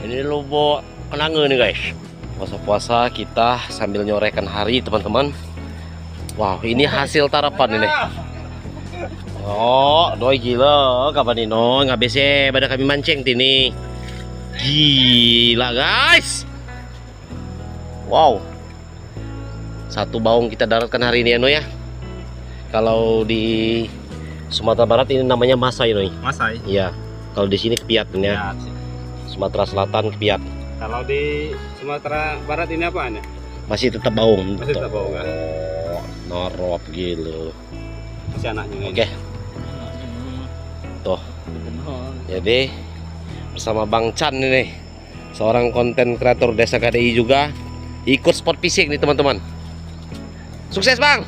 Ini Lubuk Kenanga nih guys. Puasa-puasa kita sambil nyorekan hari teman-teman. Wow, ini hasil tarapan ini. Oh, doi gila kapan ini nggak bisa pada kami mancing tini. Gila guys. Wow. Satu baung kita daratkan hari ini ya no ya. Kalau di Sumatera Barat ini namanya masai no. Masai. Iya. Kalau di sini kepiat ya. Sumatera Selatan kepiat. Kalau di Sumatera Barat ini apaan ya? Masih tetap baung. Masih tetap baung kan? Oh, norop gitu. Masih anaknya. Oke. Tuh. Jadi bersama Bang Chan ini, seorang konten kreator Desa KDI juga, ikut sport fishing nih teman-teman. Sukses Bang.